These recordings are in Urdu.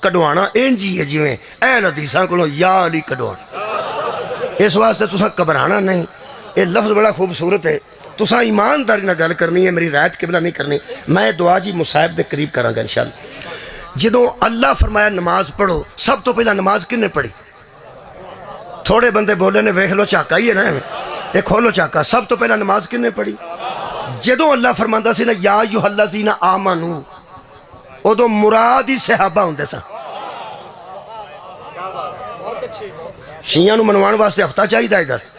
کڈوانا انجی ہے جویں اہل حدیثاں کولوں یا علی کڈوانا. اس واسطے تساں گھبرانا نہیں. یہ لفظ بڑا خوبصورت ہے. تساں ایمانداری نہ گل کرنی ہے, میری رعایت قبلہ نہیں کرنی. میں دعا جی مصاحب دے قریب کراں گا انشاءاللہ. جدوں اللہ فرمایا نماز پڑھو, سب تو پہلا نماز کنے پڑھی؟ تھوڑے بندے بولے نے ویکھ لو چاکا ہی ہے نا, یہ کھولو چاکا. سب تو پہلا نماز کنے پڑھی؟ جدوں اللہ فرماندا سی نا یا ایھا الذین آمنو, ادو مراد ہی صحابہ ہوندے سن. شیعہ نو منوان واسطے ہفتہ چاہیے ادھر.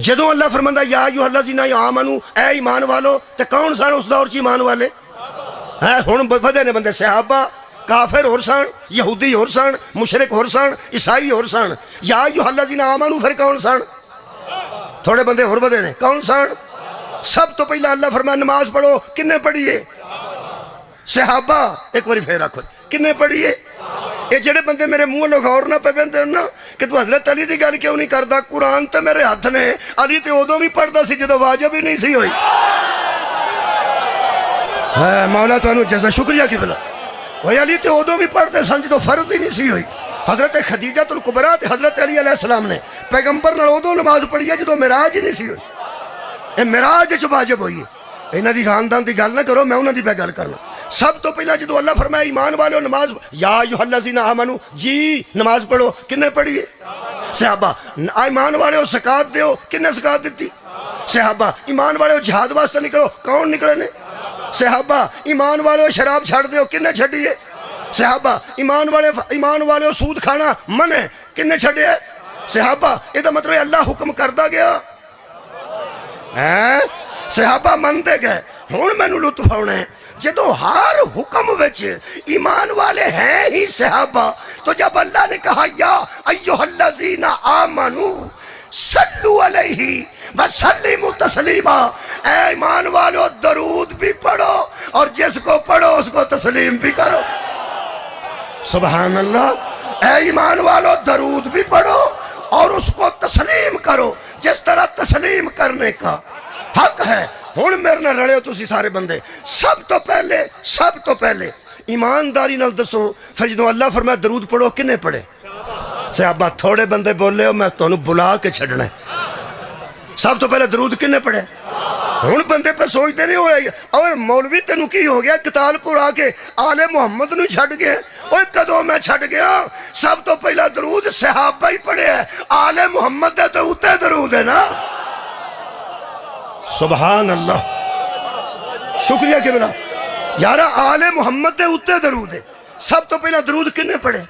جدوں اللہ فرماندا یا ایھا الذین آمنو, اے ایمان والو, تے کون سن اس دور چ ایمان والے؟ ہن ودے نے بندے صحابہ, کافر ہور سن, یہودی ہور سن, مشرک ہور سن, عیسائی ہور سن. یا ایھا الذین آمنو پھر کون سن؟ تھوڑے بندے ہور ودے نے, کون سن؟ سب تو پہلا اللہ فرمایا نماز پڑھو, کنے پڑھیے؟ صحابہ. ایک باری پھر آکھو کنے پڑھیے؟ یہ جڑے بندے میرے منہ لو غور نہ پہ پہنتے نا کہ تو حضرت علی دی گل کیوں نہیں کردا, قرآن تے میرے ہاتھ نے. علی تے ادوں بھی پڑھدا سی جدوں واجب ہی نہیں سی ہوئی. مولا تانوں جزا شکریہ کی بلا. وہ علی تے ادوں بھی پڑھتے سن جدوں فرض ہی نہیں سی ہوئی. حضرت خدیجہ الکبریٰ تے حضرت علی علیہ السلام نے پیغمبر نال ادوں نماز پڑھی ہے جدوں معراج ہی نہیں سی ہوئی. یہ معراج وچ واجب ہوئی ہے. انہاں دی خاندان دی گل نہ کرو, میں انہاں دی پہ گل کرنا. سب تو پہلا جدو اللہ فرمایا ایمان والو نماز, یا ایھا الذین آمنو, جی نماز پڑھو, کنے پڑھیے؟ صحابہ. ایمان والو زکات دیو, کنے زکات دیتی؟ صحابہ. ایمان والو جہاد واسطے نکلو, کون نکلے نے؟ صحابہ. ایمان والو شراب چھڑ دیو, کنے چھڑیے؟ صحابہ. ایمان والو سود کھانا منع, کنے چھڑے؟ صحابہ. یہ دا مطلب اللہ حکم کردا گیا, صحابہ مندے گئے. ہن مینوں لطف آنا ہے جدو ہر حکم وچ ایمان والے ہیں ہی صحابہ, تو جب اللہ نے کہا یا ایھا الذین آمنو صلو علیہ وسلموا تسلیما, اے ایمان والو درود بھی پڑھو اور جس کو پڑھو اس کو تسلیم بھی کرو. سبحان اللہ. اے ایمان والو درود بھی پڑھو اور اس کو تسلیم کرو جس طرح تسلیم کرنے کا حق ہے. ہن میرے نہ رڑے ہو تسی سارے بندے. سب تو پہلے ایمانداری نال دسو, پھر جدوں اللہ فرمایا درود پڑھو, کنے پڑھے؟ صحابہ. تھوڑے بندے بولے ہو, میں تانوں بلا کے چھڈنا ہے. سب تو پہلے درود کنے پڑھے؟ ہن بندے پہ سوچتے نہیں ہوئے اوے مولوی تینوں کی ہو گیا, کتال پور آ کے آل محمد نو چھڈ گئے. اوے کدوں میں چھڈ گیا؟ سب تو پہلا درود صحابہ ہی پڑھے ہے, آل محمد دے تو اوتے درود ہے نا. سبحان اللہ. شکریہ کہ بلا یارا, آل محمد دے اوتے درود ہے. سب تو پہلا درود کنے پڑھے؟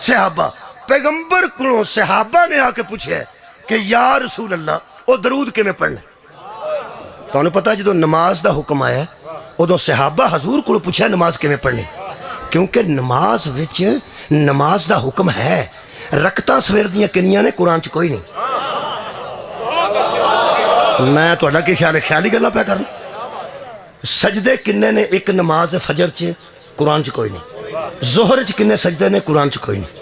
صحابہ. پیغمبر کو صحابہ نے آ کے پوچھے کہ یا رسول اللہ وہ درود کیویں پڑھنا؟ تو انہوں پتا جدو نماز دا حکم آیا ادو صحابہ حضور کو پوچھا نماز کیویں پڑھنی, کیونکہ نماز وچ نماز دا حکم ہے. رکعتاں سویر دیاں کنیاں نے, قرآن چ کوئی نہیں. میں تہاڈا کی خیال ہے, خیالی گلاں پہ کرنا. سجدے کنے نے ایک نماز فجر چ, قرآن چ کوئی نہیں. ظہر چ کنے سجدے نے, قرآن چ کوئی نہیں.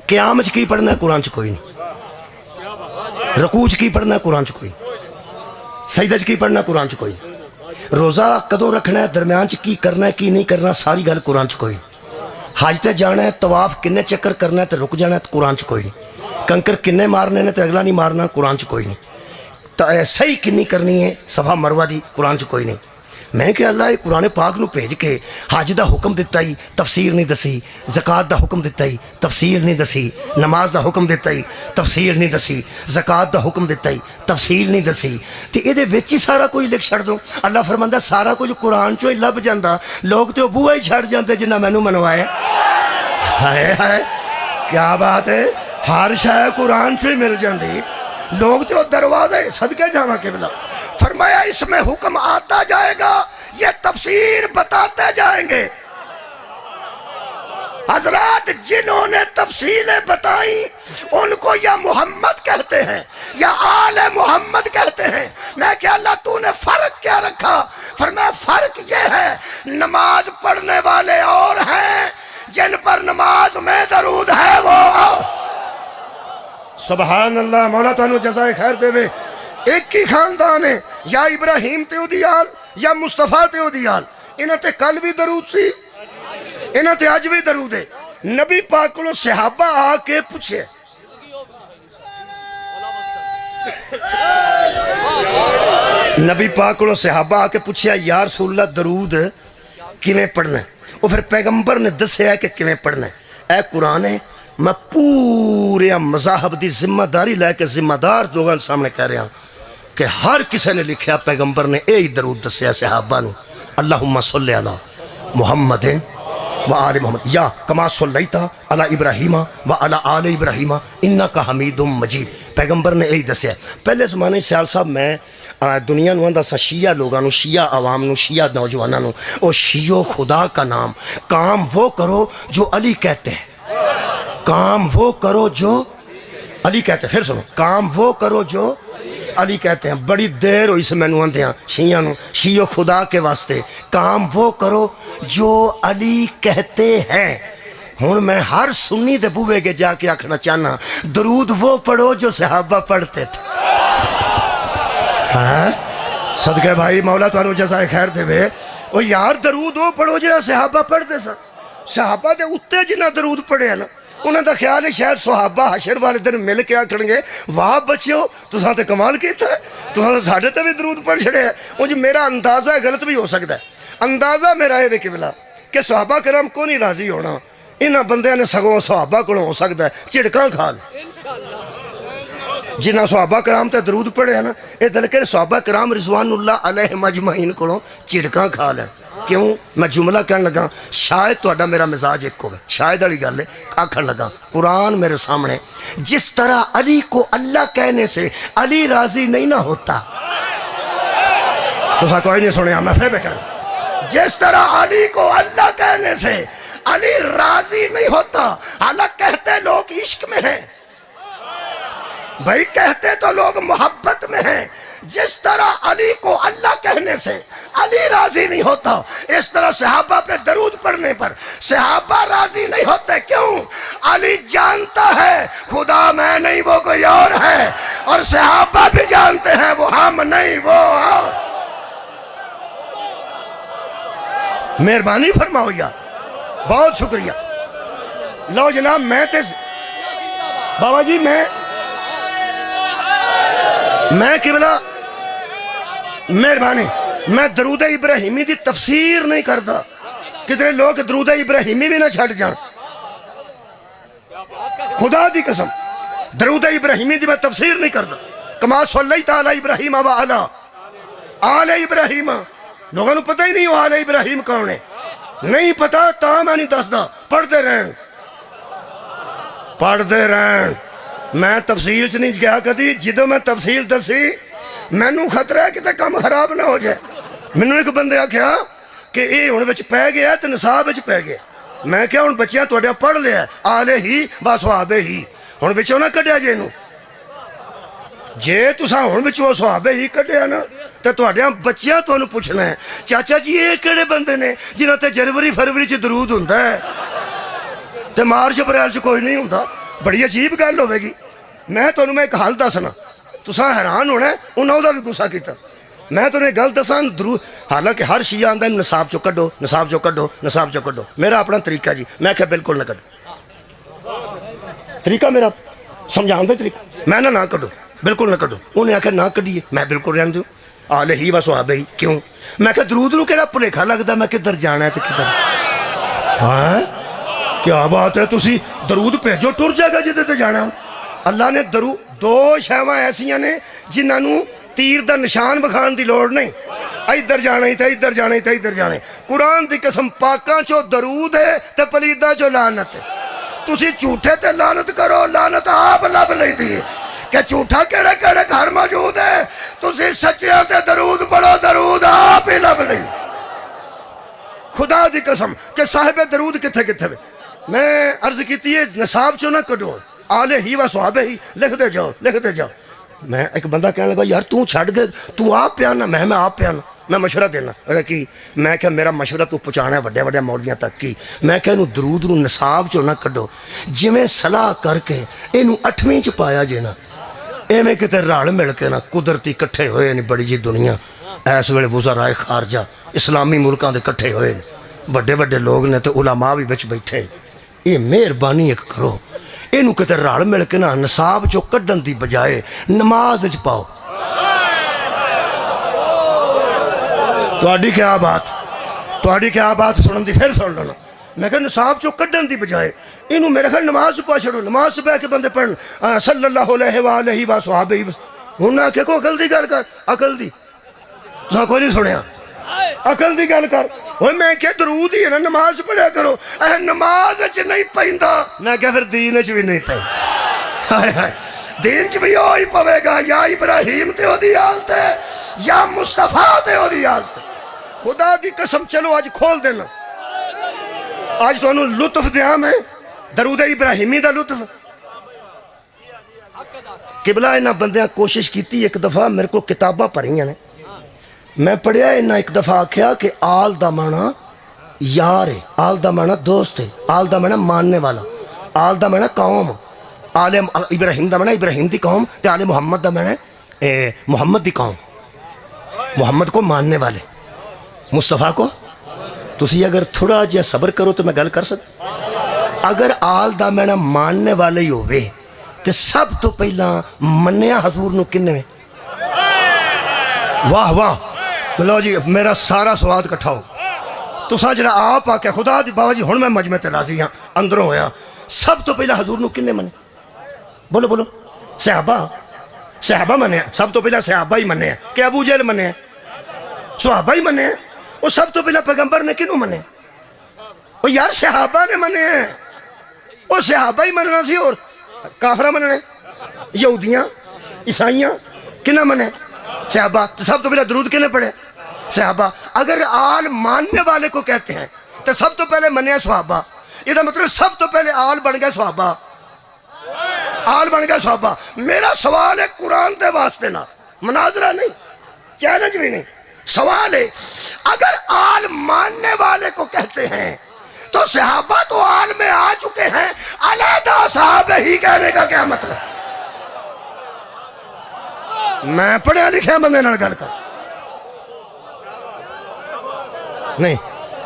قیام چ کی پڑھنا ہے, قرآن چ کوئی نہیں. رکوع چ کی پڑھنا ہے, قرآن چ کوئی نہیں. سجدہ چ کی پڑھنا ہے, قرآن چ کوئی نہیں. روزہ کدوں رکھنا ہے, درمیان چ کی کرنا ہے کی نہیں کرنا, ساری گل قرآن چ کوئی نہیں. حج تے جانا ہے, طواف کنے چکر کرنا ہے تے رک جانا ہے, قرآن چ کوئی نہیں. کنکر کنے مارنے نے تے اگلا نہیں مارنا, قرآن چ کوئی نہیں. صحیح کنی کرنی ہے صفا مروہ دی, قرآن چ کوئی نہیں. میں کہ اللہ یہ قرآن پاک نو بھیج کے حج دا حکم دیتا ہی تفسیر نہیں دسی, زکات دا حکم دیتا ہی تفسیر نہیں دسی, نماز دا حکم دیتا ہی تفسیر نہیں دسی, زکات دا حکم دیتا ہی تفصیل نہیں دسی, تے اے دے وچ ہی سارا کچھ لکھ چھڑ دو. اللہ فرماندا سارا کچھ قرآن چوں ہی لب جاندا, لوگ تے بوہا ہی چھڑ جاندے جنہ مینوں منوایا. ہائے ہائے کیا بات ہے, ہر شے قرآن چوں ہی مل جاندی, لوگ تو دروازے صدقے جانا کے بلا. فرمایا اس میں حکم آتا جائے گا, یہ تفسیر بتاتے جائیں گے. حضرات جنہوں نے تفصیلیں بتائیں ان کو یا محمد کہتے ہیں یا آل محمد کہتے ہیں. میں کہ اللہ تو نے فرق کیا رکھا؟ فرمایا فرق یہ ہے نماز پڑھنے والے اور ہیں, جن پر نماز میں درود ہے وہ. سبحان اللہ. مولا تانوں جزائے خیر دے وے. ایک ہی خاندان ہے, یا ابراہیم تے اودی آل یا مصطفیٰ تے اودی آل, انہاں تے کل بھی درود سی, انہاں تے اج بھی درود ہے نبی پاک کو صحابہ آ کے پوچھے نبی پاک کو صحابہ آ کے پوچھیا یا رسول اللہ درود کیویں پڑھنا ہے وہ پھر پیغمبر نے دسیا کہ کیویں پڑھنا ہے اے قرآن ہے میں پورے مذاہب دی ذمہ داری لے کے ذمہ دار لوگوں سامنے کہہ رہا ہوں کہ ہر کسی نے لکھیا پیغمبر نے یہی درود دسیا صحابہ نو اللہم صلی علی محمد و آل محمد یا کما صلیت علی ابراہیم و علی آل ابراہیم انکا حمید مجید پیغمبر نے یہی دسیا پہلے زمانے سیال صاحب میں دنیا نو آندا سا شیعہ لوگانو شیعہ عوام نو شیعہ نوجوانانو او شیعو خدا کا نام کام وہ کرو جو علی کہتے ہیں کام وہ کرو جو علی کہتے ہیں پھر سنو کام وہ کرو جو علی کہتے ہیں بڑی دیر ہوئی سے میں نو آندے ہیں شیعہ نو شیعو خدا کے واسطے کام وہ کرو جو علی کہتے ہیں ہون میں ہر سنی دے بوے کے جا کے آکھنا چاہنا درود وہ پڑھو جو صحابہ پڑھتے تھے ہاں صدقے بھائی مولا تو انو جزائے خیر دے وے وہ یار درود وہ پڑھو جو صحابہ پڑھتے سن صحابہ دے اتے جنہ درود پڑھے ہیں نا انہوں دا خیال ہے شاید صحابہ حشر والے دن مل کے آکھن گے واہ بچیو تو ساں تے کمال کیتا ہے تو ساں ساڑھے تے بھی درود پڑھ چھڑے ہیں وہ جو میرا اندازہ غلط بھی ہو سکتا ہے اندازہ میرا ہے قبلہ کہ صحابہ کرام کو نہیں راضی ہونا انہاں بندے نے سگوں صحابہ کو ہو سکتا ہے چڑکاں کھا لے جنہاں صحابہ کرام تے درود پڑھے ہیں نا اے دلکے صحابہ کرام رضوان اللہ علیہ مجمعین کو چڑکاں کھا لیں کیوں میں جملہ کہنے لگا شاید توڑا میرا مزاج ایک ہوگا شاید علی گل ہے آکھن لگا قرآن میرے سامنے جس طرح علی کو اللہ کہنے سے علی راضی نہیں نہ ہوتا تو سا کوئی نہیں سنے میں پھر کہنا جس طرح علی کو اللہ کہنے سے علی راضی نہیں ہوتا حالانکہ کہتے لوگ عشق میں ہیں بھائی کہتے تو لوگ محبت میں ہیں جس طرح علی کو اللہ کہنے سے علی راضی نہیں ہوتا اس طرح صحابہ پہ درود پڑھنے پر صحابہ راضی نہیں ہوتے کیوں علی جانتا ہے خدا میں نہیں وہ کوئی اور ہے اور صحابہ بھی جانتے ہیں وہ ہم نہیں وہ مہربانی فرماؤ یا بہت شکریہ لو جناب میں تے بابا جی میں قبلہ مہربانی میں درود ابراہیمی دی تفسیر نہیں کرتا کتنے لوگ درود ابراہیمی بھی نہ چھٹ جان خدا دی قسم درود ابراہیمی دی میں تفسیر نہیں کرتا کما صلیت علی ابراہیم و علی آل ابراہیم لوگوں نے پتہ ہی نہیں ہو آل ابراہیم کون ہے نہیں پتا تا میں نہیں دستا پڑھتے رہن میں تفصیل چ نہیں گیا کدی جدو میں تفصیل دسی میں نو خطرہ ہے کہ کام خراب نہ ہو جائے میں نے ایک بندے آکھیا کہ یہ ہوں بچ پہ گیا ہے تو نصاب بچ پہ گیا میں کیا ہوں بچیاں توڑیا پڑھ لیا آلے ہی صحابے ہی ہوں بچوں نہ کٹیا جے نو جے تساں ہوں بچوں صحابے ہی کٹیا نا تو توڑیا بچیاں تو انہوں پوچھنا ہے چاچا جی یہ کڑے بندے نے جنہاں تے جنوری فروری چ درود ہوندا ہے تے مارچ اپریل چ کوئی نہیں ہوندا بڑی عجیب گل ہوے گی میں تو انہوں میں ایک حال دسنا تساں حیران ہونا ہے انہوں دا بھی غصہ کیتا میں تو انہیں گل دساں درود حالانکہ ہر شیعہ آندہ نصاب چو کڈو نصاب چو کڈو نصاب چو کڈو میرا اپنا طریقہ جی میں کہ بالکل نہ کڈو طریقہ میرا سمجھان دے طریقہ میں نہ کڈو بالکل نہ کڈو انہیں آکھا نہ کڈیے میں بالکل رہن دوں آلہ ہی و صحابہ ہی کیوں میں کہ درود نو کیڑا پلیکھا لگدا میں کدھر جانا ہے تے کدھر ہاں کیا بات ہے تسی درود بھیجو ٹر جائے گا جدے تے جانا اللہ نے درود دو شیواں ایسیاں نے جنہاں نو تیر دا نشان بکھان دی لوڑ نہیں ادھر جانا ہی تے ادھر جانا ہی تے ادھر جانا قرآن دی قسم پاکاں چو درود ہے تے پلیداں چو لعنت ہے تسی جھوٹے تے لعنت کرو لعنت آپ لب لئی دی کہ جھوٹا کیڑے کیڑے گھر موجود ہے تسی سچیاں تے درود پڑھو درود آپ ہی لب لئی خدا دی قسم کہ صاحب درود کتھے کتھے میں عرض کیتی ہے نصاب چو نہ کڈو آلے ہی و صحابہ ہی لکھ دے جاؤ میں ایک بندہ کہنے لگا یار تو چھڑ گئے تو آپ پیانا میں آپ پیانا میں مشورہ دینا کہ میں کہ میرا مشورہ تو پہنچانا ہے وڈے وڈے مولویاں تک کی میں کہ انہوں درود نو نصاب چو نہ کڈو جی میں صلاح کر کے انہوں 8ویں چ پایا جے نا ایویں کتے رال مل کے نا قدرتی کٹھے ہوئے نہیں بڑی جی دنیا ایس ویلے وزرائے خارجہ اسلامی ملکاں دے کٹھے ہوئے بڑے بڑے لوگ نے تو علماء بھی بچ بیٹھے یہ مہربانی ایک کرو اینو کتے رال مل کے نا نصاب چو کڈن دی بجائے نماز وچ پاؤ تہاڈی کیا بات سنن دی پھر سن لینا میں کہ نصاب چو کڈن دی بجائے اینو میرے خیال نماز پا چھڑو نماز پہ کے بندے پڑھن صلی اللہ علیہ وآلہ وصحابہ ہن آ کے کو عقل دی گل کر عقل دی تساں کوئی نہیں سنیا عقل دی گل کر وہ میں کہ درود ہی ہے نا نماز پڑھیا کرو اے نماز وچ نہیں پیندا میں کہ پھر دین وچ بھی نہیں پیندا ہائے ہائے دین چ بھی ہوئی پوے گا یا ابراہیم تے او دی حالت ہے یا مصطفیٰ تے او دی حالت ہے خدا دی قسم چلو آج کھول دینا آج تو انہوں لطف دیا میں درود ابراہیمی دا لطف قبلہ انہاں بندیاں کوشش کیتی ایک دفعہ میرے کو کتاباں پڑھیاں نے میں پڑھیا انہاں ایک دفعہ آکھیا کہ آل دا معنی یار ہے آل دا معنی دوست ہے آل دا معنی ماننے والا آل دا معنی قوم آل ابراہیم دا معنی ابراہیم دی قوم تے آل محمد دا معنی محمد دی قوم محمد کو ماننے والے مصطفیٰ کو تسی اگر تھوڑا جہا صبر کرو تو میں گل کر سکتا اگر آل دا معنی ماننے والے ہی ہوئے تے سب تو پہلا منیا حضور نو کنے میں واہ واہ لو جی میرا سارا سواد کٹھا ہو تسا جڑا آپ آ کے خدا دی بابا جی ہن میں مجمع تے راضی ہاں اندروں ہویا سب تو پہلا حضور نو کنے منے بولو بولو صحابہ منے سب تو پہلا صحابہ ہی منے کہ ابو جہل منے صحابہ ہی منے وہ سب تو پہلا پیغمبر نے کنوں منے وہ یار صحابہ نے منے ہیں وہ صحابہ ہی مننا سی اور کافرہ مننے یہودیاں عیسائیاں کنہ منے صحابہ سب تو پہلا درود کنے پڑھے صحابہ اگر آل ماننے والے کو کہتے ہیں تو سب تو پہلے منے صحابہ یہ مطلب سب تو پہلے آل بن گئے صحابہ آل بن گئے صحابہ میرا سوال ہے قرآن دے واسطے نہ مناظرہ نہیں چیلنج بھی نہیں سوال ہے اگر آل ماننے والے کو کہتے ہیں تو صحابہ تو آل میں آ چکے ہیں علیحدہ صحابہ ہی کہنے کا کیا مطلب میں پڑھے لکھے بندے نہ گل کر نہیں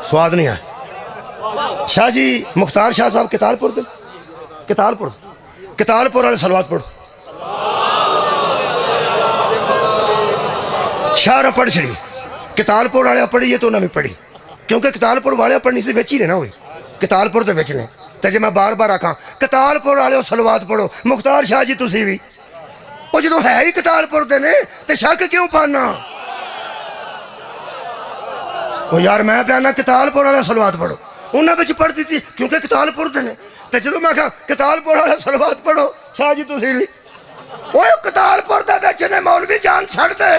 سواد نہیں آئے شاہ جی مختار شاہ صاحب کتالپور دے کتالپور والے سلوات پڑھ شاہ پڑھ چھڑی کتالپور والے پڑھی ہے تو انہیں بھی پڑھی کیونکہ کتالپور والے پڑھنی سے ویچ ہی رہنا ہوئی کتالپور دے ویچ نے تے جے میں بار بار آکھاں کتالپور والے سلوات پڑھو مختار شاہ جی تسی بھی وہ جدو ہے ہی کتالپور دے نے تے شک کیوں پانا وہ یار میں پیانا کتالپور والے سلوات پڑھو انہیں بچ پڑھ دی تھی کیونکہ کتالپور دے نے تے جدو میں کہا کتالپور والے سلوات پڑھو شاہ جی تسی بھی وہ کتالپور دے ویچ نے مولوی جان چھڑ دے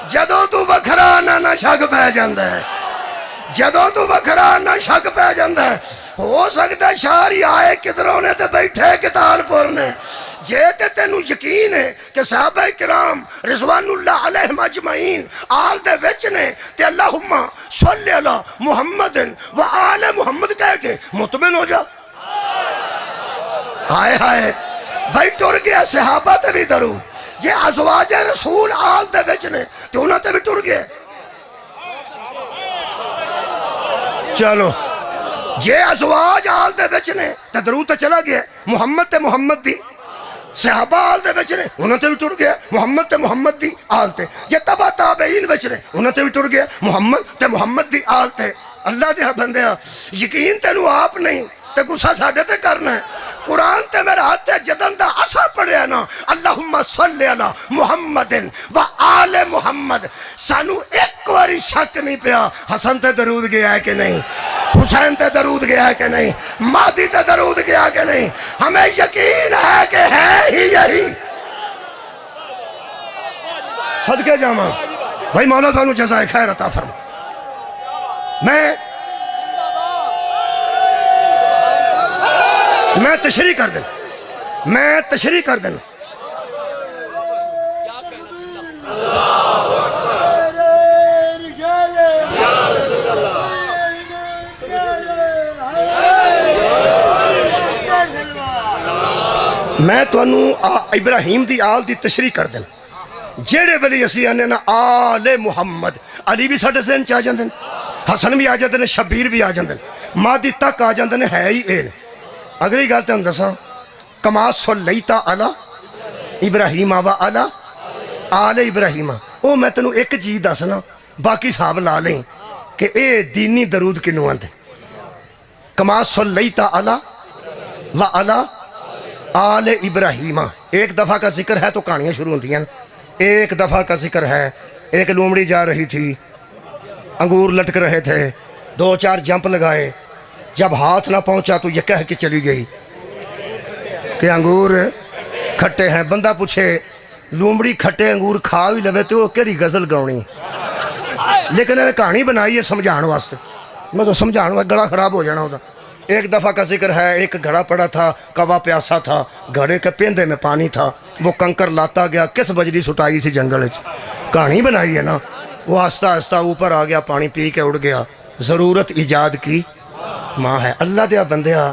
جدو تو وکھرا نہ شک پہ جاندہ ہے جدو تو وکھرا نہ شک پہ جاندہ ہے ہو سکتا ہے شاری آئے کدروں نے تے بیٹھے کتالپور نے جے تے تینو یقین ہے کہ صحابہ کرام رضوان اللہ علیہ مجمعین آل دے وچ نے تے اللہم صلی اللہ محمد و آل محمد کہہ کے مطمئن ہو جا ہائے ہائے بھائی ٹر گیا صحابہ تے بھی درود جے ازواج رسول آل دے وچ نے تو انہاں تے بھی ٹر گئے چلو جے ازواج آل دے وچ نے تے درود تے چلا گیا محمد تے محمد دی صحابہ آل دے وچ نے انہاں تے بھی ٹر گیا محمد تے محمد دی آل تے جے تبع تابعین وچ نے انہاں تے بھی ٹر گیا محمد تے محمد دی آل تے اللہ دے بندیا یقین تینوں آپ نہیں تے غصہ ساڈے تے کرنا ہے قرآن تے میرے ہاتھ تے جدن دا اثر پڑھیا نا اللہم صلی اللہ محمد و آل محمد سانو ایک واری شک نہیں پیا حسن تے درود گیا ہے کہ نہیں حسین تے درود گیا ہے کہ نہیں مہدی تے درود گیا کہ نہیں ہمیں یقین ہے کہ ہے ہی یہی صدقے جامع بھائی مولا تانوں جزائے خیر عطا فرما میں تشریح کر دینا میں تو ابراہیم دی آل دی تشریح کر دینا جیڑے ولی اسی آنے نا آل محمد علی بھی ساڑھے ذہن چاہ جاندے حسن بھی آ جاتے ہیں، شبیر بھی آ جاتے ہیں، مادی تک آ جاتے ہیں، ہے ہی اے نے۔ اگلی گل تم دساں، کما صلیت علی ابراہیم و علی آل ابراہیم، وہ میں تینوں ایک چیز دسنا، باقی صاحب لا لیں کہ اے دینی درود کنوں آندے۔ کما صلیت علی و علی آل ابراہیم، ایک دفعہ کا ذکر ہے تو کہانیاں شروع ہوتی ہیں۔ ایک دفعہ کا ذکر ہے، ایک لومڑی جا رہی تھی، انگور لٹک رہے تھے، 2-4 جمپ لگائے، جب ہاتھ نہ پہنچا تو یہ کہہ کے چلی گئی کہ انگور کھٹے ہیں۔ بندہ پوچھے لومڑی کھٹے انگور کھا بھی لوے تو وہ کیڑی غزل گاؤنی، لیکن میں کہانی بنائی ہے سمجھان واسطے، میں تو سمجھان واسطے گلا خراب ہو جانا ہوتا۔ ایک دفعہ کا ذکر ہے، ایک گھڑا پڑا تھا، کوا پیاسا تھا، گھڑے کے پیندے میں پانی تھا، وہ کنکر لاتا گیا، کس بجری سٹائی تھی جنگل، کہانی بنائی ہے نا۔ وہ آہستہ آہستہ اوپر آ گیا، پانی پی کے اڑ گیا۔ ضرورت ایجاد کی ماں ہے۔ اللہ دیا بندیا،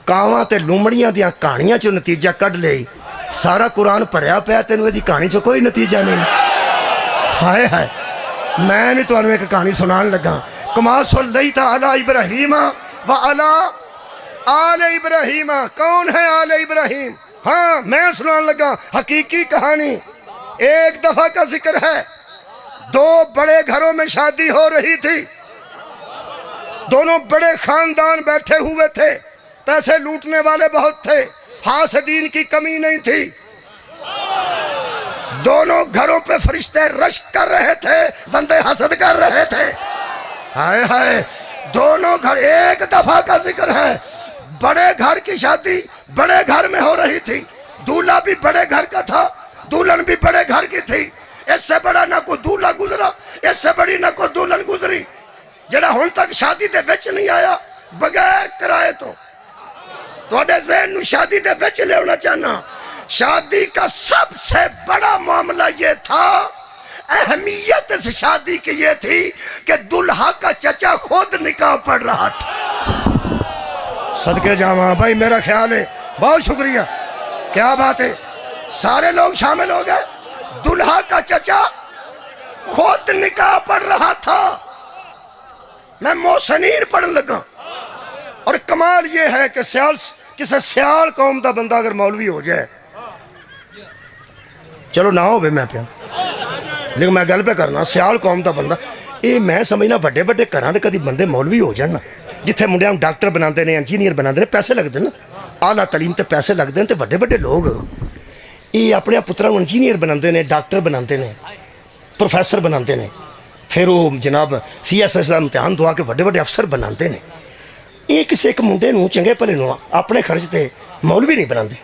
کاواں تے لومڑیاں دیا کہانیاں چو نتیجہ کڈ لئی، سارا قرآن بھریا پیا، تینوں دی کہانی چو کوئی نتیجہ نہیں۔ ہائے ہائے، میں بھی تمہیں ایک کہانی سنان لگا۔ کما صلیت علی ابراہیم و علی آل ابراہیم، کون ہے آل ابراہیم؟ ہاں میں سنان لگا حقیقی کہانی۔ ایک دفعہ کا ذکر ہے، 2 بڑے گھروں میں شادی ہو رہی تھی، دونوں بڑے خاندان بیٹھے ہوئے تھے، پیسے لوٹنے والے بہت تھے، حاسدین کی کمی نہیں تھی، دونوں گھروں پہ فرشتے رشک کر رہے تھے، بندے حسد کر رہے تھے۔ ہائے ہائے، دونوں گھر، ایک دفعہ کا ذکر ہے، بڑے گھر کی شادی بڑے گھر میں ہو رہی تھی، دولہا بھی بڑے گھر کا تھا، دلہن بھی بڑے گھر کی تھی۔ اس سے بڑا نہ کوئی دولہا گزرا، اس سے بڑی نہ کوئی دلہن گزری، جڑا ہن تک شادی دے وچ نہیں آیا بغیر کرائے تو تواڈے ذہن نو شادی دے وچ لے ہونا چاہنا۔ شادی کا سب سے بڑا معاملہ یہ تھا، اہمیت اس شادی کی یہ تھی کہ دلہا کا چچا خود نکاح پڑھ رہا تھا۔ صدقے جاواں بھائی، میرا خیال ہے، بہت شکریہ، کیا بات ہے، سارے لوگ شامل ہو گئے۔ دلہا کا چچا خود نکاح پڑھ رہا تھا، میں محسنین پڑھن لگا۔ اور کمال یہ ہے کہ کسی سیال قوم دا بندہ اگر مولوی ہو جائے، چلو نہ ہو بے میں پیا، لیکن میں گل پہ کرنا، سیال قوم دا بندہ، یہ میں سمجھنا بڑے بڑے گھراں دے کدی بندے مولوی ہو جان نا، جتھے منڈیاں ڈاکٹر بناندے نے، انجینئر بناندے نے، پیسے لگتے ہیں نا، اعلیٰ تعلیم تے پیسے لگتے ہیں، تے بڑے بڑے لوگ یہ اپنے پتروں انجینئر بناندے نے، ڈاکٹر بناندے نے، پروفیسر بناندے نے، پھر وہ جناب CSS کا امتحان دعا کے بڑے بڑے افسر بناندے نے۔ یہ کسی ایک منڈے نو چنگے بھلے نو اپنے خرچ تے مولوی نہیں بناندے۔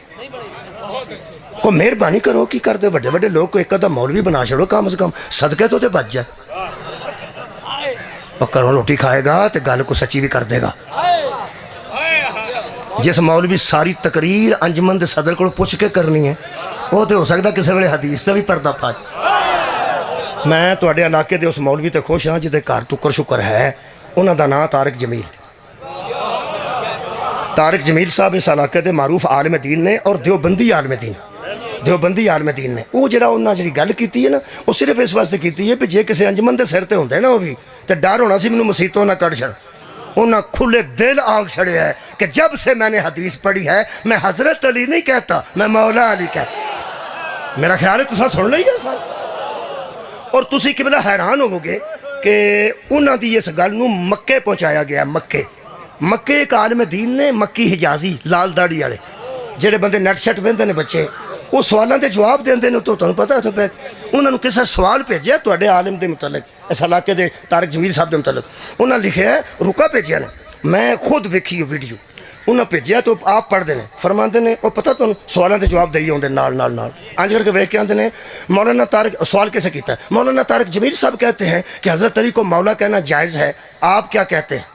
کو مہربانی کرو، کی کر دے بڑے بڑے لوگ کو ایک ادھا مولوی بنا چھڑو، کم از کم صدقے تو تے بچ جائے، اور کروں روٹی کھائے گا تے گل کو سچی بھی کر دے گا۔ جس مولوی ساری تقریر انجمن دے صدر کو پوچھ کے کرنی ہے، وہ تو ہو سکتا کسی ویلے حدیث دا بھی پردہ پائے۔ میں تواڈے علاقے دے اس مولوی تے خوش ہاں جدے گھر ٹکر شکر ہے، انہاں دا نام طارق جمیل۔ طارق جمیل صاحب اس علاقے دے معروف عالم دین نے، اور دیوبندی عالم دین، دیوبندی عالم دین نے۔ وہ جڑا انہاں جڑی گل کیتی ہے نا، وہ صرف اس واسطے کیتی ہے کہ جے کسی انجمن دے سر تے ہوندے نا وہ بھی تے ڈر ہونا سی مینوں مسیتوں نہ کڈ چھڑ۔ انہاں کھلے دل آگ چھڑے ہے کہ جب سے میں نے حدیث پڑھی ہے، میں حضرت علی نہیں کہتا، میں مولا علی کہتا۔ میرا خیال ہے تساں سن لئی ہے سارے، اور تسی قبلہ حیران ہوو گے کہ انہاں دی اس گل نو مکے پہنچایا گیا۔ مکے ایک عالم دین نے، مکی حجازی لال داڑھی والے جڑے بندے نیٹ شٹ وہندے نے بچے، وہ سوالاں دے جواب دیندے نے، تو تانوں پتہ ہے تو پہ انہاں نو کسے سوال بھیجیا تواڈے عالم دے متعلق، اس علاقے دے طارق جمیل صاحب دے متعلق، انہاں لکھیا ہے، رکا بھیجیا نے، میں خود ویکھی ویڈیو، انہاں بھیجیا تو آپ پڑھ دے نے، فرماندے نے او پتہ تانوں سوالاں دے جواب دئی ہوندے نال انج کر کے ویکھ کے آندے نے مولانا طارق سوال کیسے کیتا ہے؟ مولانا طارق جمیل صاحب کہتے ہیں کہ حضرت علی کو مولا کہنا جائز ہے، آپ کیا کہتے ہیں؟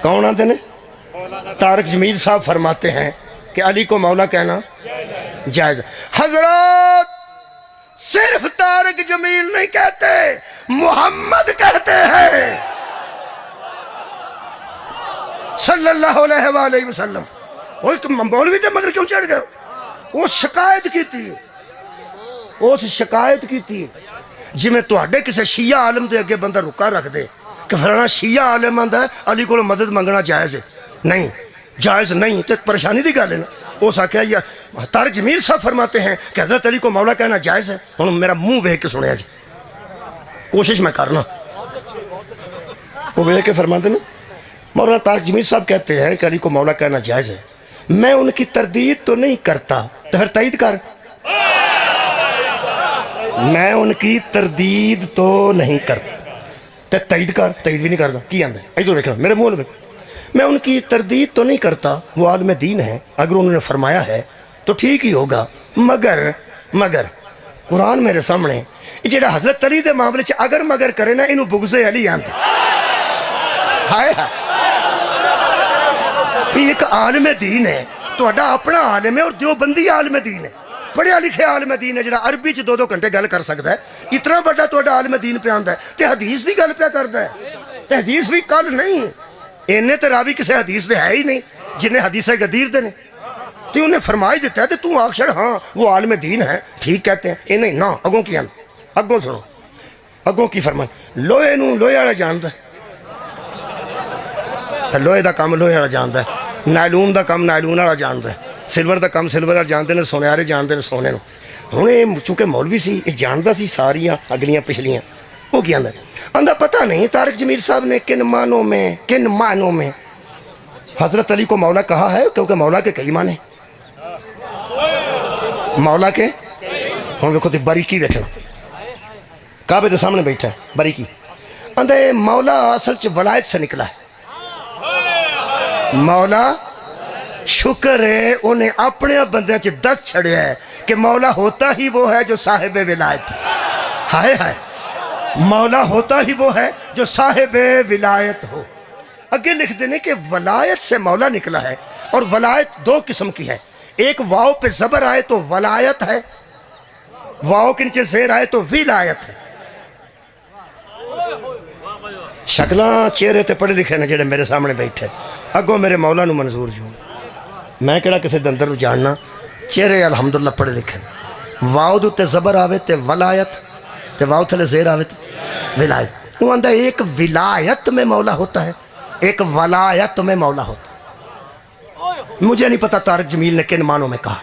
کون آتے ہیں؟ طارق جمیل صاحب فرماتے ہیں کہ علی کو مولا کہنا جائز ہے۔ حضرات صرف طارق جمیل نہیں کہتے، محمد کہتے ہیں صلی اللہ علیہ وآلہ وسلم۔ وہ مولوی تے مگر کیوں چڑھ گئے؟ وہ شکایت کی تھی، جویں تواڈے کسے شیعہ عالم دے اگے بندہ رکا رکھ دے کہ فلانا شیعہ عالم آندا ہے علی کو مدد منگنا جائز ہے، نہیں جائز نہیں، تو پریشانی دی گل ہے نا۔ اس آخیا یا طارق جمیل صاحب فرماتے ہیں کہ حضرت علی کو مولا کہنا جائز ہے۔ ہن میرا منہ ویکھ کے سنیا جی، کوشش میں کرنا، وہ ویکھ کے فرماتے نا مولانا طارق جمیل صاحب کہتے ہیں کہ علی کو مولا کہنا جائز ہے، میں ان کی تردید تو نہیں کرتا، تو پھر تائید کر، میں ان کی تردید تو نہیں کرتا تے تائید کر، تائید بھی نہیں کرتا، کی آندا ہے ادھر دیکھنا میرے منہ میں، میں ان کی تردید تو نہیں کرتا، وہ عالم دین ہے، اگر انہوں نے فرمایا ہے تو ٹھیک ہی ہوگا، مگر قرآن میرے سامنے جڑا حضرت علی دے معاملے چ اگر مگر کرے نا انہوں بغض علی آندا ہائے ہائے، بھی ایک عالم دین ہے تہاڈا اپنا عالم ہے اور دیوبندی عالم دین ہے، پڑھیا لکھے عالم دین ہے، جڑا عربی چ 2 گھنٹے گل کر سکتا ہے، اتنا بڑا تہاڈا عالم دین پہ آندا ہے تے حدیث دی گل پہ کردا ہے، تے حدیث بھی کل نہیں اینے تے راوی کسے حدیث دے ہے ہی نہیں جنہیں حدیث غدیر دے نے، تو انہیں فرمائی دیتا ہے تے تو آکھ چھڑ ہاں وہ عالم دین ہے ٹھیک کہتے ہیں، اے نہیں نا اگوں کی اگوں سنو، اگوں کی فرمائی لوہے نو لوہے والا جاندا ہے، لوہے دا کم لوہے والا جاندا ہے، نائلون دا کم نائلون والا جاندا ہے، سلور دا کم سلور والا جانتے ہیں، سونے والے جانتے ہیں سونے نو۔ ہوں یہ چونکہ مولوی سی یہ جانتا سی ساریاں اگلیاں پچھلیاں، وہ کیا آندا پتہ نہیں طارق جمیل صاحب نے کن معنوں میں حضرت علی کو مولا کہا ہے، کیونکہ مولا کے کئی معنی، مولا کے ہوں دیکھو باریکی ویکھنا، کعبے دے سامنے بیٹھا ہے باریکی، آندا یہ مولا اصل چ ولایت سے نکلا ہے، مولا شکر ہے انہیں اپنے بندے چ دس چھڑیا ہے کہ مولا ہوتا ہی وہ ہے جو صاحب ولایت، ہائے ہائے مولا ہوتا ہی وہ ہے جو صاحب ولایت ہو۔ اگے لکھ دینے کہ ولایت سے مولا نکلا ہے، اور ولایت 2 قسم کی ہے، ایک واو پہ زبر آئے تو ولایت ہے، واو کے نیچے زیر آئے تو ولایت ہے۔ شکلاں چہرے تے پڑھے لکھے نے جڑے میرے سامنے بیٹھے، اگوں میرے مولا نو منظور جو میں کہڑا کسی دندر جاننا، چہرے الحمدللہ پڑھے لکھے، واو دو تے زبر آوے تے ولایت، تے واو تھلے زیر آوے تے ولایت، وہ آندہ ایک ولایت میں مولا ہوتا ہے، ایک ولایت میں مولا ہوتا ہے۔ مجھے نہیں پتا طارق جمیل نے کن معنوں میں کہا،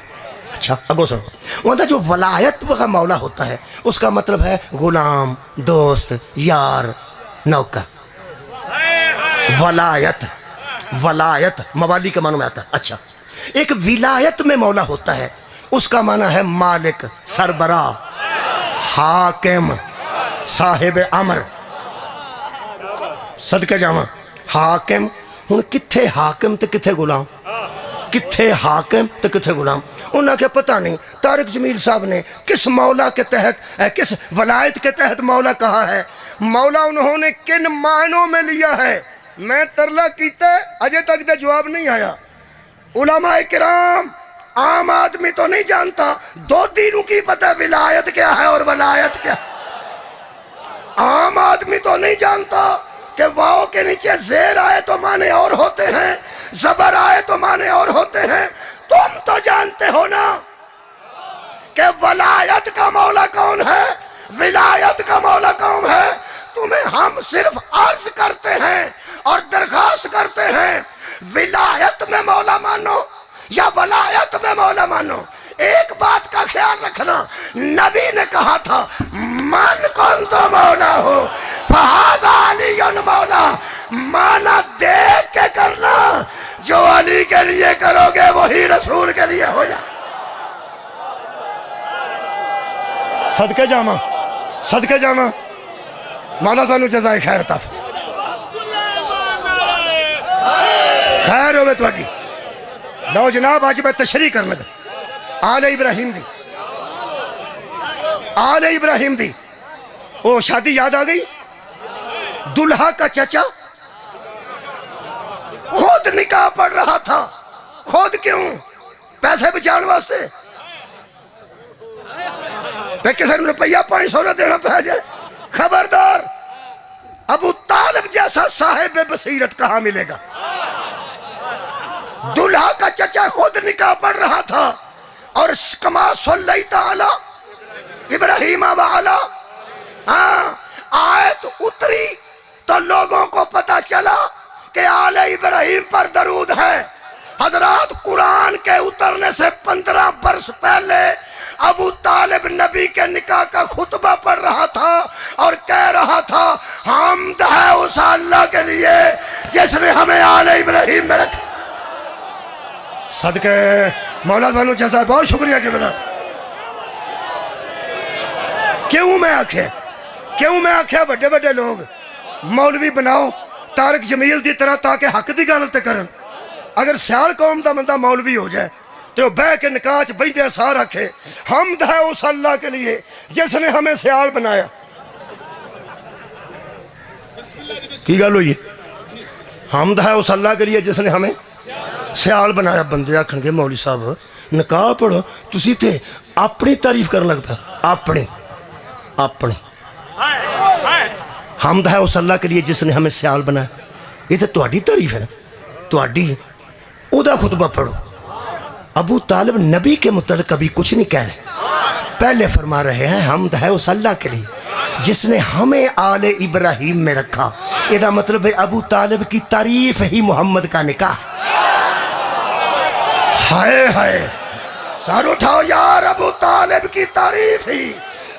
اچھا اگو سنو، وہ آندہ جو ولایت کا مولا ہوتا ہے اس کا مطلب ہے غلام، دوست، یار، نوکر، ولایت موالی کے معنوں میں آتا ہے۔ اچھا ایک ولایت میں مولا ہوتا ہے، اس کا معنی ہے مالک، سربراہ، حاکم، صاحب امر، صدقہ جاواں حاکم، ہن کتھے حاکم تے کتھے غلام، کتھے حاکم تے کتھے غلام، انہاں کے پتہ نہیں طارق جمیل صاحب نے کس مولا کے تحت کس ولایت کے تحت مولا کہا ہے، مولا انہوں نے کن معنوں میں لیا ہے، میں ترلا کیتا ہے اجے تک دے جواب نہیں آیا۔ علماء کرام عام آدمی تو نہیں جانتا، 2 دینوں کی پتہ ولایت کیا ہے اور ولایت کیا ہے، عام آدمی تو نہیں جانتا کہ واو کے نیچے زیر آئے تو معنی اور ہوتے ہیں، زبر آئے تو معنی اور ہوتے ہیں، تم تو جانتے ہو نا کہ ولایت کا مولا کون ہے، ولایت کا مولا کون ہے، تمہیں ہم صرف عرض کرتے ہیں اور درخواست کرتے ہیں ولایت میں مولا مانو یا ولایت میں مولا مانو۔ ایک بات کا خیال رکھنا، نبی نے کہا تھا من کن تو مولا ہو فہذا علی مولا، مانا دیکھ کے کرنا، جو علی کے لیے کرو گے وہی رسول کے لیے ہو جائے۔ صدقے جاما مولا تانوں جزائے خیر عطا خیر ہوئے تواڈی۔ لو جناب آج میں تشریح کرنے گا آل ابراہیم دی وہ شادی یاد آ گئی، دلہا کا چچا خود نکاح پڑھ رہا تھا، خود کیوں؟ پیسے بچان واسطے، پہ کسی نے روپیہ 500 نہ دینا پہ جائے، خبردار ابو طالب جیسا صاحب بصیرت کہاں ملے گا۔ دلہا کا چچا خود نکاح پڑھ رہا تھا، اور کما صلیت علی ابراہیم وعلی ہاں آیت اتری تو لوگوں کو پتا چلا کہ آل ابراہیم پر درود ہے۔ حضرات قرآن کے اترنے سے 15 برس پہلے ابو طالب نبی کے نکاح کا خطبہ پڑھ رہا تھا اور کہہ رہا تھا حمد ہے اس اللہ کے لیے جس نے ہمیں آل ابراہیم میں رکھا۔ صدقے مولا بانو جزا بہت شکریہ کہ بنا کیوں میں آکھیا بڑے بڑے لوگ مولوی بناؤ طارق جمیل دی طرح تاکہ حق دی گل تے کرن۔ اگر سیال قوم دا بندہ مولوی ہو جائے تو بہ کے نکاح چ بہندے سار رکھے حمد ہے اس اللہ کے لیے جس نے ہمیں سیال بنایا۔ کی گل ہوئی حمد ہے اس اللہ کے لیے جس نے ہمیں سیال بنایا۔ بندے آکھن گے مولوی صاحب نکاح پڑھو تسی تے اپنی تعریف کرن لگ پیا۔ اپنی حمد ہے اس اللہ کے لیے جس نے ہمیں سیال بنایا۔ یہ تو تہاڈی تعریف ہے نا، تہاڈی او دا خطبہ پڑھو۔ ابو طالب نبی کے متعلق کبھی کچھ نہیں کہہ رہے، پہلے فرما رہے ہیں حمد ہے اس اللہ کے لیے جس نے ہمیں آل ابراہیم میں رکھا۔ یہ دا مطلب ہے ابو طالب کی تعریف ہی محمد کا نکاح۔ ہائے سار اٹھاؤ یار، ابو طالب کی تعریف ہی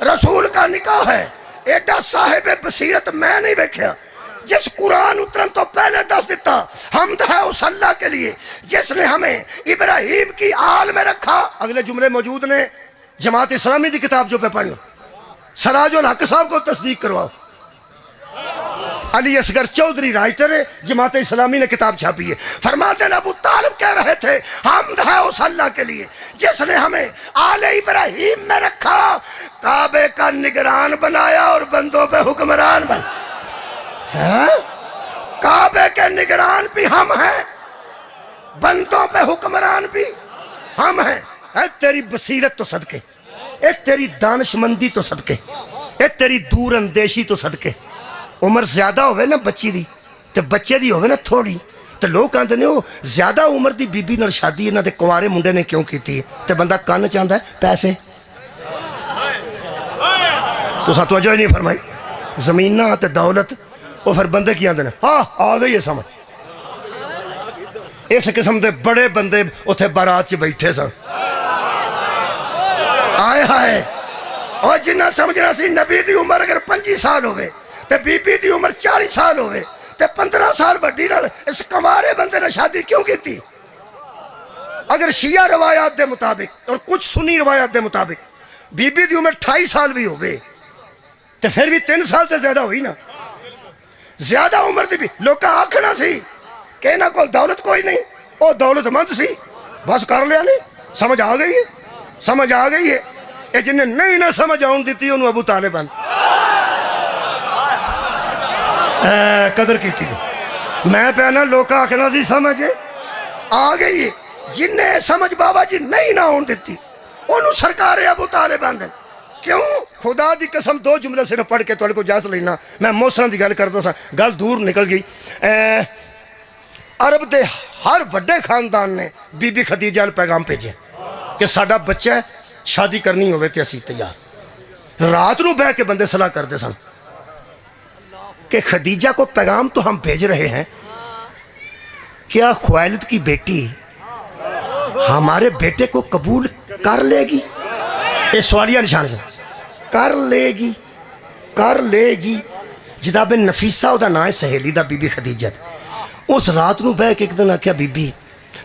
رسول کا نکاح ہے۔ ایڈا صاحب بصیرت میں نہیں دیکھا جس قرآن اترن تو پہلے دس دیتا حمد ہے اس اللہ کے لیے جس نے ہمیں ابراہیم کی آل میں رکھا۔ اگلے جملے موجود نے، جماعت اسلامی دی کتاب جو پہ پڑھنا، سراج الحق صاحب کو تصدیق کرواؤ۔ علی اصغر چودھری رائٹر ہے، جماعت اسلامی نے کتاب چھاپی ہے۔ فرماتے ہیں ابو طالب کہہ رہے تھے حمد ہے اس اللہ کے لیے جس نے ہمیں آل ابراہیم میں رکھا، کعبے کا نگران بنایا اور بندوں پہ حکمران بنا۔ کعبے کے نگران بھی ہم ہیں، بندوں پہ حکمران بھی ہم ہیں۔ اے تیری بصیرت تو صدقے، اے تیری دانشمندی تو صدقے، اے تیری دور اندیشی تو صدقے۔ عمر زیادہ ہوئے نا بچی دی تے بچے دی ہوئے نا تھوڑی تے لوگ کہتے ہیں وہ زیادہ عمر دی بی بی نال شادی انہاں دے کنوارے منڈے نے کیوں کیتی ہے تے بندہ کان چاہندا ہے پیسے۔ تو سا توجہ ہی نہیں فرمائی، زمیناں تے دولت وہ پھر بندے کی آندے نے ہاں آ گئی ہے سمجھ۔ اس قسم دے بڑے بندے اتھے بارات چ بیٹھے سن، آئے ہائے، اور جنہ سمجھنا سی نبی دی عمر اگر 25 سال ہوئے تے بی بی دی عمر 40 سال ہوئے تے 15 سال بڑی نال اس کمارے بندے نے شادی کیوں کی تھی؟ اگر شیعہ روایات دے مطابق اور کچھ سنی روایات دے مطابق بی بی دی عمر 28 سال بھی ہوئے تے پھر بھی 3 سال تے زیادہ ہوئی نا، زیادہ عمر دی بھی لوکاں آکھنا سی کہ انہاں کول دولت کوئی نہیں، او دولت مند سی بس کر لیا نہیں۔ سمجھ آ گئی ہے، سمجھ آ گئی ہے۔ اے جنہیں نہیں نہ سمجھ آن دیتی انہوں ابو طالب بند قدر کی تھی۔ میں پہنا لوکا آکھنا سی سمجھ آ گئی ہے، جنہیں سمجھ بابا جی نہیں نہ ہون دیتی انہوں سرکار ابو طالب بند۔ کیوں؟ خدا دی قسم دو جملے صرف پڑھ کے توڑے کو جاس لینا، میں موسران دی گل کرتا سا، گل دور نکل گئی۔ عرب دے ہر وڈے خاندان نے بی بی خدیجہ پیغام بھیجے کہ ساڈا بچہ ہے، شادی کرنی ہوئے تے اسی تیار۔ رات نو بہ کے بندے صلاح کرتے سن کہ خدیجہ کو پیغام تو ہم بھیج رہے ہیں، کیا خویلد کی بیٹی ہمارے بیٹے کو قبول کر لے گی؟ یہ سوالیہ نشان ہے، کر لے گی۔ جناب نفیسہ دا نام ہے، سہیلی دا بی بی خدیجہ۔ اس رات نو بہ کے ایک دن آکھیا بی بی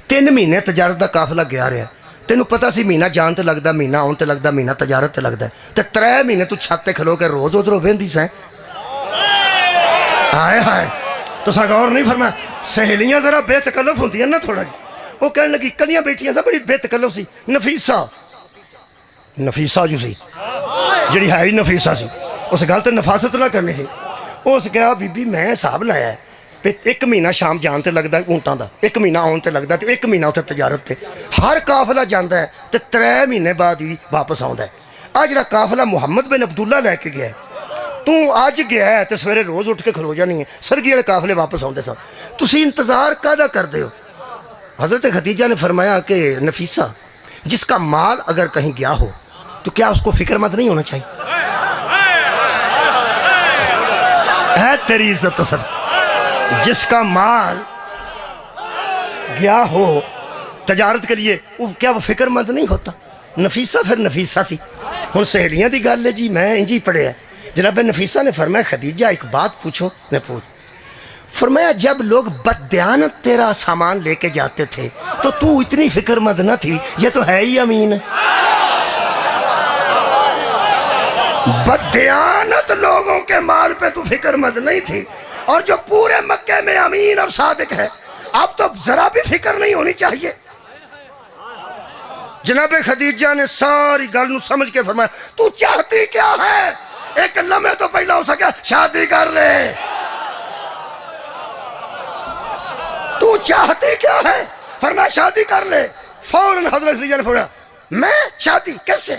3 مہینے تجارت دا قافلہ گیا رہا، تینوں پتا سی مہینہ جان تے لگدا، مہینہ آن تے لگدا، مہینہ تجارت تے لگدا، تے 3 مہینے تو چھت تے کھلو کے روز ادھروں ویندی سیں۔ آئے ہائے، تو سا غور نہیں فرمایا؟ سہیلیاں ذرا بے تکلف ہوندی ہیں نا تھوڑا جی۔ وہ کہنے لگی کلیاں بیٹیاں سا بڑی بے تکلف سی، نفیسہ جو سی جڑی ہے ہی نفیسہ سی، اس گل تے نفاست نہ کرنی سی۔ اس کہا بی بی میں حساب لایا ہے 1 مہینہ شام جان تے لگدا ہے اونٹاں دا، 1 مہینہ آن تے لگدا تے 1 مہینہ اتھے تجارت تے، ہر قافلہ جاندا ہے تے 3 مہینے بعد ہی واپس آوندا ہے۔ آج جڑا قافلہ محمد بن عبداللہ لے کے گیا ہے، تو آج گیا ہے تے سویرے روز اٹھ کے کھلو جانی ہے، سرگی والے قافلے واپس آندے سن، تسی انتظار کادا کردے ہو؟ حضرت خدیجہ نے فرمایا کہ نفیسہ جس کا مال اگر کہیں گیا ہو تو کیا اس کو فکر مند نہیں ہونا چاہیے؟ تیری عزت و صدقہ. جس کا مال گیا ہو تجارت کے لیے کیا وہ فکر مند نہیں ہوتا؟ نفیسہ پھر نفیسہ سی ہن سہیلیاں دی گل ہے جی. میں انجی پڑھے ہے جناب نفیسہ نے فرمایا خدیجہ ایک بات پوچھو. نے پوچھ. فرمایا جب لوگ بددیانت تیرا سامان لے کے جاتے تھے تو اتنی فکر مند نہ تھی؟ یہ تو ہے ہی امین. بددیانت لوگوں کے مال پہ تو فکر مند نہیں تھی، اور جو پورے مکے میں امین اور صادق ہے اب تو ذرا بھی فکر نہیں ہونی چاہیے. جناب خدیجہ نے ساری گل نو سمجھ کے فرمایا تو چاہتی کیا ہے؟ ایک لمحے تو پہلا ہو سکا شادی کر لے. تو چاہتی کیا ہے؟ فرمایا شادی کر لے. فوراً حضرت خدیجہ نے فرمایا میں شادی کیسے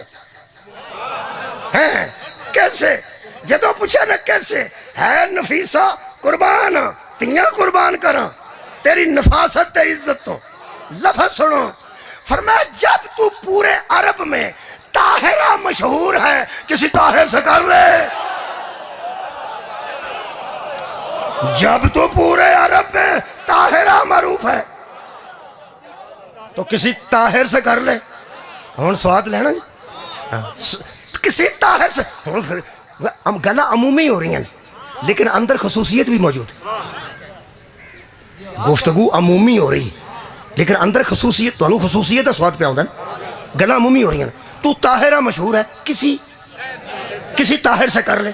ہیں؟ کیسے؟ جدو پوچھا نا کیسے ہے نفیسہ قربان تیاں قربان کراں تیری نفاست تے عزت تو. لفظ سنو. فرمایا جب تو پورے عرب میں طاہرہ مشہور ہے کسی طاہر سے کر لے. جب تو پورے عرب میں طاہرہ معروف ہے تو کسی طاہر سے کر لے. ہون سواد لینا جی کسی طاہر سے. گلا عمومی ہو رہی ہیں لیکن اندر خصوصیت بھی موجود ہے. گفتگو عمومی ہو رہی لیکن اندر خصوصیت تو خصوصیت سواد پہ آؤں گلا عمومی ہو رہی ہیں. تو طاہرہ مشہور ہے کسی طاہر سے کر لے.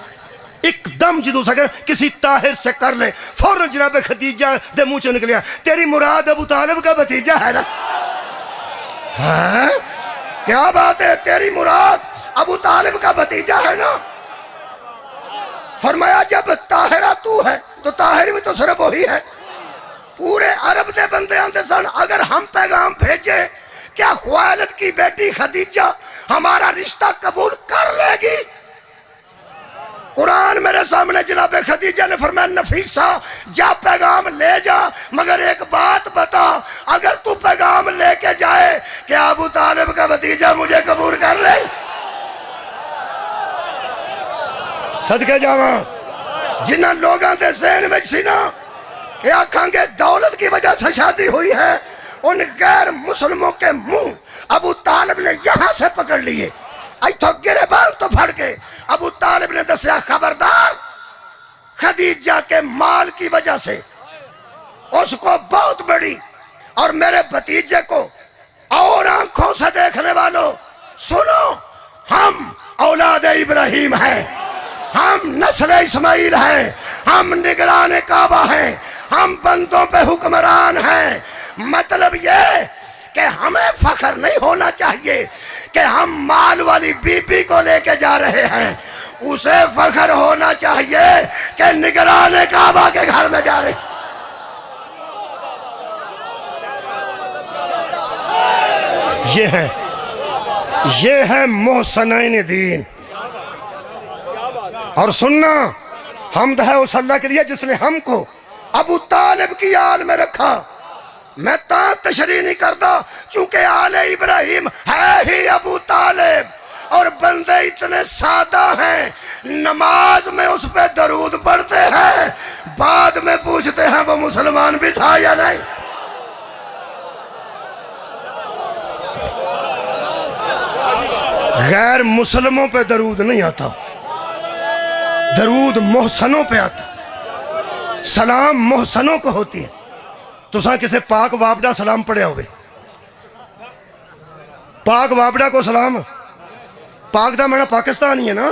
ایک دم جدو سکر کسی طاہر سے کر لے. فوراً جناب خدیجہ دے منہ چوں نکلیا تیری مراد ابو طالب کا بھتیجا ہے نا؟ ہاں کیا بات ہے تیری مراد ابو طالب کا بھتیجا ہے نا؟ فرمایا جب طاہرہ تو ہے تو طاہر بھی تو صرف وہی ہے. پورے عرب دے بندے آندے سن اگر ہم پیغام بھیجے کیا خوالد کی بیٹی خدیجہ ہمارا رشتہ قبول کر لے گی؟ قرآن میرے سامنے جناب خدیجہ نے فرمایا نفیسہ جا پیغام لے جا مگر ایک بات بتا اگر تو پیغام لے کے جائے کہ ابو طالب کا بھتیجا مجھے قبول کر لے. صدقے جاواں جنہاں لوگاں دے ذہن وچ سی نا کہ آکھاں گے دولت کی وجہ سے شادی ہوئی ہے ان غیر مسلموں کے منہ ابو طالب نے یہاں سے پکڑ لیے ایتھو گرے بال تو پھڑ کے. ابو طالب نے دسیا خبردار خدیجہ کے مال کی وجہ سے اس کو بہت بڑی اور میرے بھتیجے کو اور آنکھوں سے دیکھنے والوں سنو ہم اولاد ابراہیم ہیں، ہم نسل اسماعیل ہیں، ہم نگران کعبہ ہیں، ہم بندوں پہ حکمران ہیں. مطلب یہ کہ ہمیں فخر نہیں ہونا چاہیے کہ ہم مال والی بی بی کو لے کے جا رہے ہیں، اسے فخر ہونا چاہیے کہ نگران کعبہ کے گھر میں جا رہے. یہ ہے محسنین دین. اور سننا حمد ہے اس اللہ کے لیے جس نے ہم کو ابو طالب کی آل میں رکھا. میں تشریح نہیں کرتا چونکہ آل ابراہیم ہے ہی ابو طالب اور بندے اتنے سادہ ہیں نماز میں اس پہ درود پڑھتے ہیں بعد میں پوچھتے ہیں وہ مسلمان بھی تھا یا نہیں. غیر مسلموں پہ درود نہیں آتا، درود محسنوں پہ آتا. سلام محسنوں کو ہوتی ہے. تو ساں کسے پاک وابڈا سلام پڑھے ہوئے پاک وابڈا کو سلام پاک دا معنی پاکستان ہی ہے نا.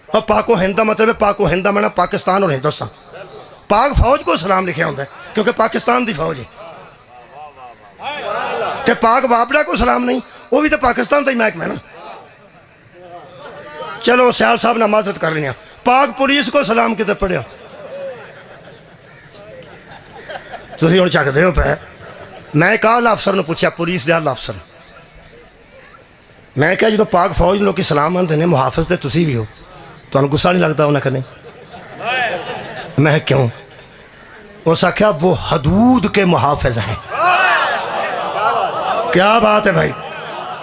اور پاک و ہند دا مطلب ہے پاک و ہند دا معنی پاکستان اور ہندوستان. پاک فوج کو سلام لکھیا ہوتا ہے کیونکہ پاکستان دی فوج ہے. تے پاک وابڈا کو سلام نہیں وہ بھی تو پاکستان دا ہی محکمہ ہے نا. چلو سیال صاحب نے معذرت کر لیا. پاک پولیس کو سلام کتے پڑھے ہو تسی ہن چک دے ہو پہ. میں ایک آل افسر نے پوچھا پولیس دے آل افسر میں کہا جدو پاک فوج لوگ کی سلام آندے نے محافظ دے تسی بھی ہو تو انہوں غصہ نہیں لگتا انہیں کہنے. میں کیوں؟ اس آکھیا وہ حدود کے محافظ ہیں. کیا بات ہے بھائی.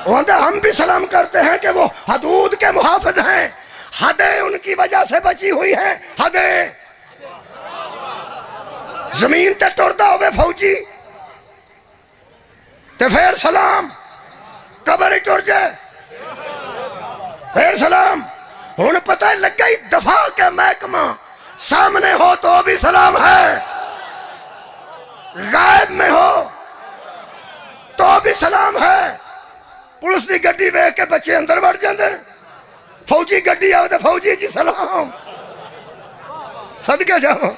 ہم بھی سلام کرتے ہیں کہ وہ حدود کے محافظ ہیں. حدیں ان کی وجہ سے بچی ہوئی ہیں، حدیں زمین تے ٹردا ہوئے فوجی تے پھر سلام، قبر ہی ٹر جائے پھر سلام۔ ہن پتہ لگا ہی دفاع کے محکمہ سامنے ہو تو بھی سلام ہے، غائب میں ہو تو بھی سلام ہے۔ پولیس دی گڈی ویکھ کے بچے اندر وڑ جاندے، فوجی گڈی آؤ تے فوجی جی سلام، صدقے جاؤ۔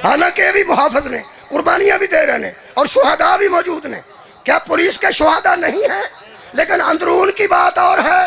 حالانکہ یہ بھی محافظ نے، قربانیاں بھی دے رہے ہیں اور شہداء بھی موجود نے۔ کیا پولیس کے شہداء نہیں ہیں؟ لیکن اندرون کی بات اور ہے۔